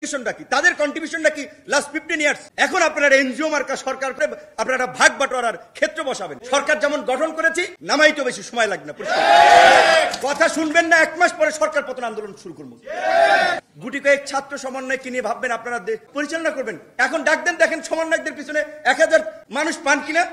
কি তাদের কন্ট্রিবিউশনটা কি লাস্ট 15 ইয়ার্স। এখন আপনারা এনজিও মার্কা সরকার করে আপনারা ভাগ বাটোয়ারার ক্ষেত্র বসাবেন। সরকার যেমন গঠন করেছি নামাইতে বেশি সময় লাগবে না। কথা শুনবেন না, 1 মাস পরে সরকার পতন আন্দোলন শুরু করবো। গুটি কয়েক ছাত্র সমন্বয়কে নিয়ে ভাববেন আপনারা পরিচালনা করবেন। এখন ডাক দেন, দেখেন সমন্বয়কদের পিছনে 1000 মানুষ পান কিনা।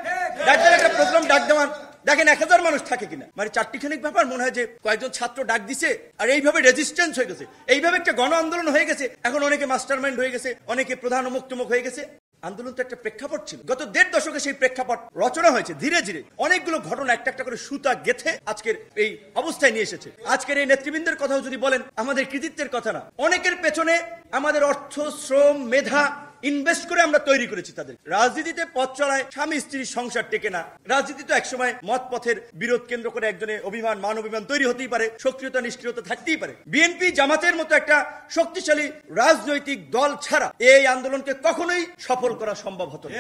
ডাক দেন, একটা প্রোগ্রাম ডাক দেওয়ান, দেখেন 1000 মানুষ থাকে কিনা। মানে চারটিখানিক ব্যাপার মনে হয় যে কয়েকজন ছাত্র ডাক দিছে আর এইভাবে রেজিস্ট্যান্স হয়ে গেছে, এইভাবে একটা গণ আন্দোলন হয়ে গেছে। এখন অনেকে মাস্টারমাইন্ড হয়ে গেছে, অনেকে প্রধান মুক্তমুখ হয়ে গেছে। আন্দোলন তো একটা প্রেক্ষাপট ছিল, গত 1.5 দশকে সেই প্রেক্ষাপট রচনা হয়েছে। ধীরে ধীরে অনেকগুলো ঘটনা একটা একটা করে সুতা গেথে আজকের এই অবস্থায় নিয়ে এসেছে। আজকের এই নেতৃবৃন্দের কথাও যদি বলেন, আমাদের কৃতিত্বের কথা না, অনেকের পেছনে আমাদের অর্থ, শ্রম, মেধা ইনভেস্ট করে আমরা তৈরি করেছি তাদের। রাজনীতিতে পথ চলায় স্বামী স্ত্রীর সংসার টেকে না। রাজনীতি তো একসময় মত পথের বিরোধ কেন্দ্র করে একজনের অভিমান, মান অভিমান তৈরি হতেই পারে, সক্রিয়তা নিষ্ক্রিয়তা থাকতেই পারে। বিএনপি জামাতের মতো একটা শক্তিশালী রাজনৈতিক দল ছাড়া এই আন্দোলনকে কখনোই সফল করা সম্ভব হতো না।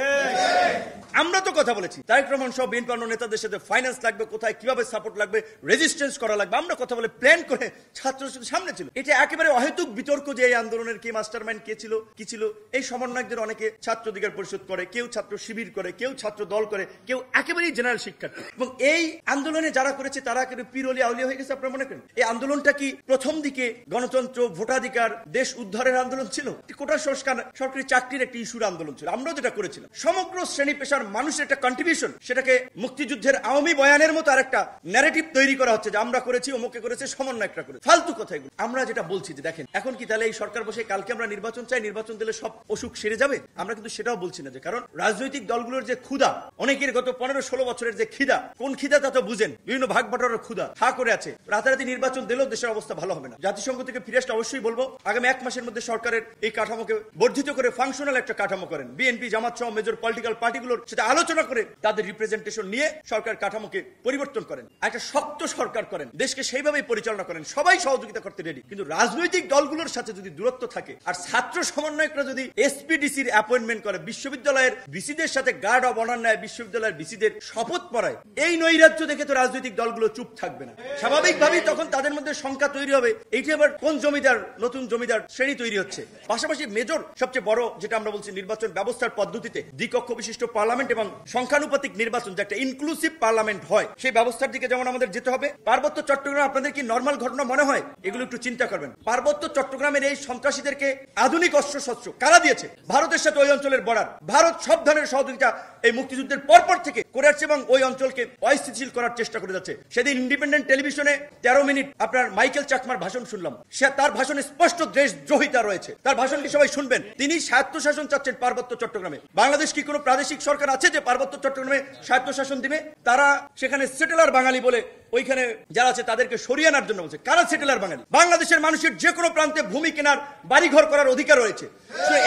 আমরা তো কথা বলেছি, তারেক রহমান সহ বিএনপি অন্য নেতাদের সাথে ফাইন্যান্স লাগবে কোথায়, কিভাবে সাপোর্ট লাগবে, রেজিস্ট্যান্স করা লাগবে, আমরা কথা বলে প্ল্যান করে ছাত্রদের সামনে ছিল। এটা একেবারে অহেতুক বিতর্ক যে এই আন্দোলনের কে মাস্টারমাইন্ড, কে ছিল, কি ছিল। এই সমন্বয়কদের অনেকে ছাত্র অধিকার পরিষদ করে, কেউ ছাত্র শিবির করে, কেউ ছাত্র দল করে, কেউ একেবারেই জেনারেল শিক্ষার্থী। এবং এই আন্দোলনে যারা করেছে তারা একেবারে পীরলি আউলিয়া হয়ে গেছে। আপনারা মনে করেন এই আন্দোলনটা কি প্রথম দিকে গণতন্ত্র, ভোটাধিকার, দেশ উদ্ধারের আন্দোলন ছিল? কোটা সংস্কার, সরকারি চাকরির একটা ইস্যুর আন্দোলন ছিল। আমরাও যেটা করেছিলাম সমগ্র শ্রেণী পেশার মানুষের একটা কন্ট্রিবিউশন, সেটাকে মুক্তিযুদ্ধের আওয়ামী বয়ানের মতো আর একটা ন্যারেটিভ তৈরি করা হচ্ছে যে আমরা করেছি, অমুকে করেছে, সমন্বয়করা করেছে। ফালতু কথা এগুলো। আমরা যেটা বলছি যে দেখেন এখন কি তাহলে এই সরকার বসে কালকে আমরা নির্বাচন চাই, নির্বাচন দিলে সব অসুখ সেরে যাবে? আমরা কিন্তু সেটাও বলছি না। যে কারণ রাজনৈতিক দলগুলোর যে ক্ষুধা, অনেকের গত 15-16 বছরের যে খিদা, কোন খিদা তা তো বুঝেন, বিভিন্ন ভাগ বাটোয়ারার ক্ষুধা হা করে আছে। রাতারাতি নির্বাচন দিলেও দেশের অবস্থা ভালো হবে না। জাতিসংঘ থেকে ফিরে আসতে অবশ্যই বলবো আগামী 1 মাসের মধ্যে সরকারের এই কাঠামোকে বর্ধিত করে ফাংশনাল একটা কাঠামো করেন। বিএনপি, জামাত সহ মেজর পলিটিক্যাল পার্টিগুলোর সাথে আলোচনা করে তাদের রিপ্রেজেন্টেশন নিয়ে সরকার কাঠামোকে পরিবর্তন করেন, একটা শক্ত সরকার করেন, দেশকে সেইভাবেই পরিচালনা করেন। সবাই সহযোগিতা করতে রেডি, কিন্তু রাজনৈতিক দলগুলোর সাথে যদি দূরত্ব থাকে আর ছাত্র সমন্বয়করা যদি এসপিডিসির অ্যাপয়েন্টমেন্ট করে, বিশ্ববিদ্যালয়ের ভিসিদের সাথে গার্ড অব অনার নেয়, বিশ্ববিদ্যালয়ের ভিসিদের শপথ পড়ায়, এই নৈরাজ্য দেখে তো রাজনৈতিক দলগুলো চুপ থাকবে না। স্বাভাবিকভাবেই তখন তাদের মধ্যে সংখ্যা তৈরি হবে, এইটি আবার কোন জমিদার, নতুন জমিদার শ্রেণী তৈরি হচ্ছে। পাশাপাশি মেজর সবচেয়ে বড় যেটা আমরা বলছি নির্বাচন ব্যবস্থার পদ্ধতিতে দ্বিকক্ষ বিশিষ্ট পার্লামেন্ট এবং সংখ্যানুপাতিক নির্বাচন, যে একটা ইনক্লুসিভ পার্লামেন্ট হয়, সেই ব্যবস্থার দিকে যেমন আমাদের যেতে হবে। পার্বত্য চট্টগ্রাম আপনাদের কি নর্মাল ঘটনা মনে হয়? এগুলো একটু চিন্তা করবেন। পার্বত্য চট্টগ্রামের এই সন্ত্রাসীদেরকে আধুনিক অস্ত্রশস্ত্র কারা দিয়েছে? ভারতের সাথে ওই অঞ্চলের বর্ডার। ভারত সব ধরনের সহযোগিতা এই মুক্তিযুদ্ধের পরপর থেকে করে আসছে এবং ওই অঞ্চলকে অস্থিতিশীল করার চেষ্টা করে যাচ্ছে। সেদিন ইন্ডিপেন্ডেন্ট টেলিভিশনে 13 মিনিট আপনার মাইকেল চাকমার ভাষণ শুনলাম। সে তার ভাষণে স্পষ্ট দেশদ্রোহিতা রয়েছে। তার ভাষণটি সবাই শুনবেন। তিনি স্বায়ত্তশাসন চাচ্ছেন পার্বত্য চট্টগ্রামে। বাংলাদেশ কি কোনো প্রাদেশিক সরকার আছে যে পার্বত্য চট্টগ্রামে স্বায়ত্তশাসন দিবে? তারা সেখানে সেটেলার বাঙালি বলে ওইখানে যারা আছে তাদেরকে সরিয়ে আনার জন্য বলছে। কারা সেটেলার বাঙালি? বাংলাদেশের মানুষের যে কোনো প্রান্তে ভূমি কেনার, বাড়িঘর করার অধিকার রয়েছে।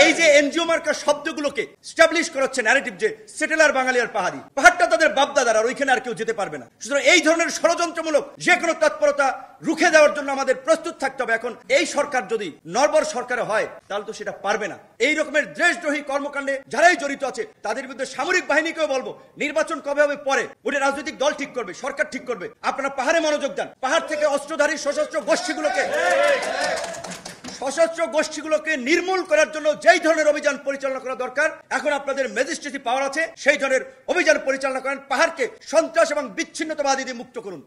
এই যে এনজিও মার্কা শব্দগুলোকে স্টাবলিশ করাচ্ছে ন্যারেটিভ যে সেটেলার বাঙালি আর পাহাড়ি, পাহাড়টা তাদের বাপদাদার, আর ওইখানে আর কেউ যেতে পারবে না। সুতরাং এই ধরনের ষড়যন্ত্রমূলক যে কোনো তৎপরতা রুখে দেওয়ার জন্য আমাদের প্রস্তুত থাকতে হবে। এখন এই সরকার যদি নরবর সরকারে হয় তাহলে তো সেটা পারবে না। এই রকমের দেশদ্রোহী কর্মকাণ্ডে যারাই জড়িত আছে তাদের বিরুদ্ধে সামরিক বাহিনীকেও বলবো নির্বাচন কবে হবে পরে, ওটা রাজনৈতিক দল ঠিক করবে, সরকার ঠিক করবে। আপনারা পাহাড়ে মনোযোগ দেন। পাহাড় থেকে অস্ত্রধারী সশস্ত্র গোষ্ঠীগুলোকে নির্মূল করার জন্য যেই ধরনের অভিযান পরিচালনা করা দরকার, এখন আপনাদের ম্যাজিস্ট্রেসি পাওয়ার আছে, সেই ধরনের অভিযান পরিচালনা করেন। পাহাড়কে সন্ত্রাস এবং বিচ্ছিন্নতাবাদী দিয়ে মুক্ত করুন।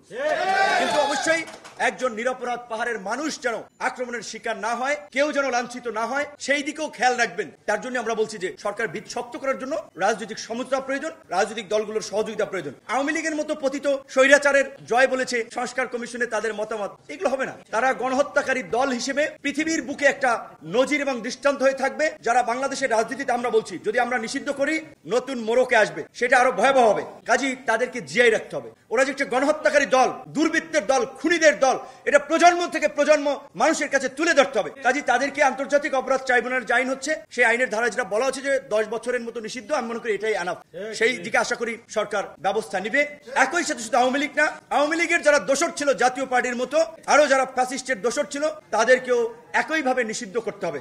কিন্তু অবশ্যই একজন নিরপরাধ পাহাড়ের মানুষ যেন আক্রমণের শিকার না হয়, কেউ যেন লাঞ্ছিত না হয়, সেই দিকেও খেয়াল রাখবেন। তার জন্য আমরা বলছি যে সরকার ভিত শক্ত করার জন্য রাজনৈতিক সমঝোতা প্রয়োজন, রাজনৈতিক দলগুলোর সহযোগিতা প্রয়োজন। আওয়ামী লীগের মতো পতিত স্বৈরাচারের জয় বলেছে সংস্কার কমিশনে তাদের মতামত, এগুলো হবে না। তারা গণহত্যাকারী দল হিসেবে পৃথিবীর বুকে একটা নজির এবং দৃষ্টান্ত হয়ে থাকবে। যারা বাংলাদেশের রাজনীতিতে আমরা বলছি যদি আমরা নিষিদ্ধ করি নতুন মোড়কে আসবে, সেটা আরো ভয়াবহ হবে। কাজেই তাদেরকে জিয়াই রাখতে হবে। ওরা যে একটা গণহত্যাকারী দল, দুর্বৃত্তের দল, খুনিদের দল, এটা প্রজন্ম থেকে প্রজন্ম মানুষের কাছে তুলে ধরতে হবে। কাজেই তাদেরকে আন্তর্জাতিক অপরাধ ট্রাইব্যুনাল যে আইন হচ্ছে সেই আইনের ধারা যেটা বলা হচ্ছে যে 10 বছরের মতো নিষিদ্ধ, আমি মনে করি এটাই আনাফ। সেই দিকে আশা করি সরকার ব্যবস্থা নিবে। একই সাথে শুধু আওয়ামী লীগ না, আওয়ামী লীগের যারা দোষর ছিল জাতীয় পার্টির মতো, আরো যারা ফ্যাসিস্টের দোষর ছিল তাদেরকেও একইভাবে নিষিদ্ধ করতে হবে।